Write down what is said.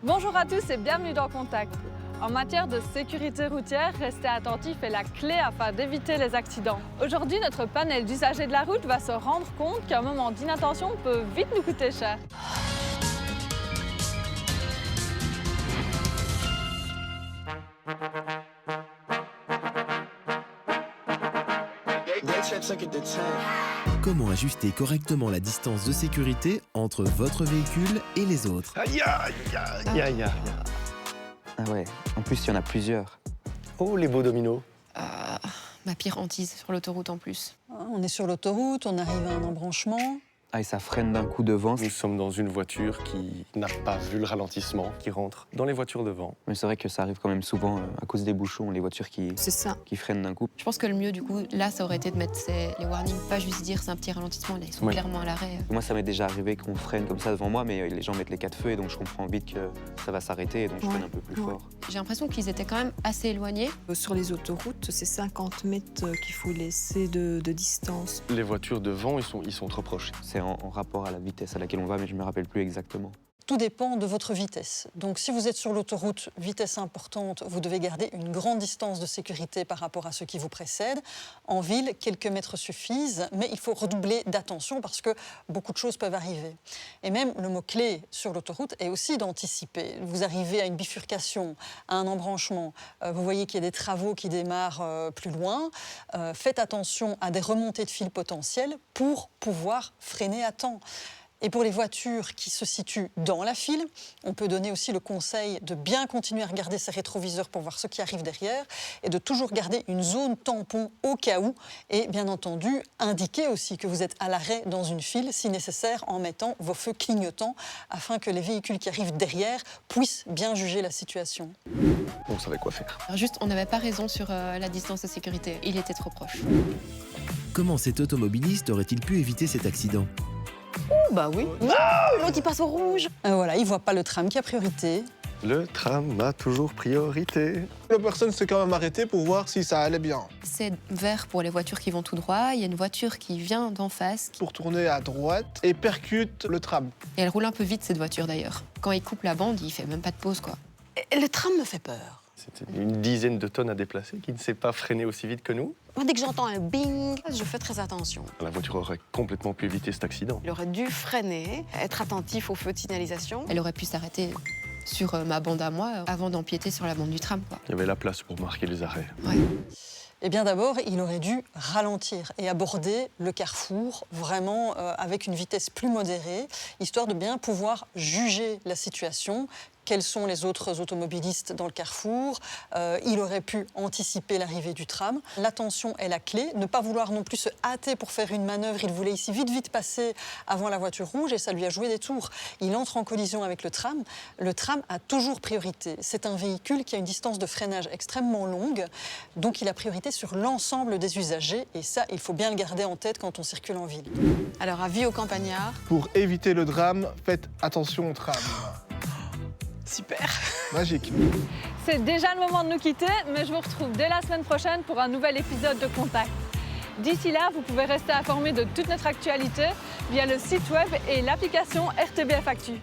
Bonjour à tous et bienvenue dans Contact. En matière de sécurité routière, rester attentif est la clé afin d'éviter les accidents. Aujourd'hui, notre panel d'usagers de la route va se rendre compte qu'un moment d'inattention peut vite nous coûter cher. Comment ajuster correctement la distance de sécurité entre votre véhicule et les autres? Aïe, aïe, aïe, aïe, aïe. Ah ouais, en plus il y en a plusieurs. Oh, les beaux dominos. Ma pire hantise sur l'autoroute en plus. On est sur l'autoroute, on arrive à un embranchement. Ah et ça freine d'un coup devant. Nous sommes dans une voiture qui n'a pas vu le ralentissement, qui rentre dans les voitures devant. Mais c'est vrai que ça arrive quand même souvent à cause des bouchons, les voitures C'est ça. qui freinent d'un coup. Je pense que le mieux du coup, là, ça aurait été de mettre les warnings, pas juste dire c'est un petit ralentissement, là ils sont Oui. clairement à l'arrêt. Moi ça m'est déjà arrivé qu'on freine comme ça devant moi, mais les gens mettent les quatre feux et donc je comprends vite que ça va s'arrêter et donc je freine un peu plus fort. J'ai l'impression qu'ils étaient quand même assez éloignés. Sur les autoroutes, c'est 50 mètres qu'il faut laisser de distance. Les voitures devant, ils sont trop proches. C'est en rapport à la vitesse à laquelle on va, mais je me rappelle plus exactement. Tout dépend de votre vitesse. Donc si vous êtes sur l'autoroute, vitesse importante, vous devez garder une grande distance de sécurité par rapport à ceux qui vous précèdent. En ville, quelques mètres suffisent, mais il faut redoubler d'attention parce que beaucoup de choses peuvent arriver. Et même le mot-clé sur l'autoroute est aussi d'anticiper. Vous arrivez à une bifurcation, à un embranchement, vous voyez qu'il y a des travaux qui démarrent plus loin. Faites attention à des remontées de fils potentielles pour pouvoir freiner à temps. Et pour les voitures qui se situent dans la file, on peut donner aussi le conseil de bien continuer à regarder ses rétroviseurs pour voir ce qui arrive derrière et de toujours garder une zone tampon au cas où. Et bien entendu, indiquer aussi que vous êtes à l'arrêt dans une file, si nécessaire, en mettant vos feux clignotants afin que les véhicules qui arrivent derrière puissent bien juger la situation. On savait quoi faire. Alors juste, on n'avait pas raison sur la distance de sécurité, il était trop proche. Comment cet automobiliste aurait-il pu éviter cet accident? Bah oui. L'autre, il passe au rouge. Voilà, il ne voit pas le tram qui a priorité. Le tram a toujours priorité. La personne s'est quand même arrêtée pour voir si ça allait bien. C'est vert pour les voitures qui vont tout droit, il y a une voiture qui vient d'en face Pour tourner à droite et percute le tram. et elle roule un peu vite cette voiture d'ailleurs. Quand il coupe la bande, il fait même pas de pause quoi. Et le tram me fait peur. C'était une dizaine de tonnes à déplacer qui ne s'est pas freiné aussi vite que nous. Moi, dès que j'entends un bing, je fais très attention. La voiture aurait complètement pu éviter cet accident. Il aurait dû freiner, être attentif aux feux de signalisation. Elle aurait pu s'arrêter sur ma bande à moi avant d'empiéter sur la bande du tram quoi. Il y avait la place pour marquer les arrêts. Ouais. Eh bien d'abord, il aurait dû ralentir et aborder le carrefour vraiment avec une vitesse plus modérée, histoire de bien pouvoir juger la situation. Quels sont les autres automobilistes dans le carrefour? Il aurait pu anticiper l'arrivée du tram. L'attention est la clé. Ne pas vouloir non plus se hâter pour faire une manœuvre. Il voulait ici vite passer avant la voiture rouge et ça lui a joué des tours. Il entre en collision avec le tram. Le tram a toujours priorité. C'est un véhicule qui a une distance de freinage extrêmement longue. Donc il a priorité sur l'ensemble des usagers. Et ça, il faut bien le garder en tête quand on circule en ville. Alors, avis aux campagnards. Pour éviter le drame, faites attention au tram. Super. Magique. C'est déjà le moment de nous quitter, mais je vous retrouve dès la semaine prochaine pour un nouvel épisode de Contact. D'ici là, vous pouvez rester informé de toute notre actualité via le site web et l'application RTBF Actu.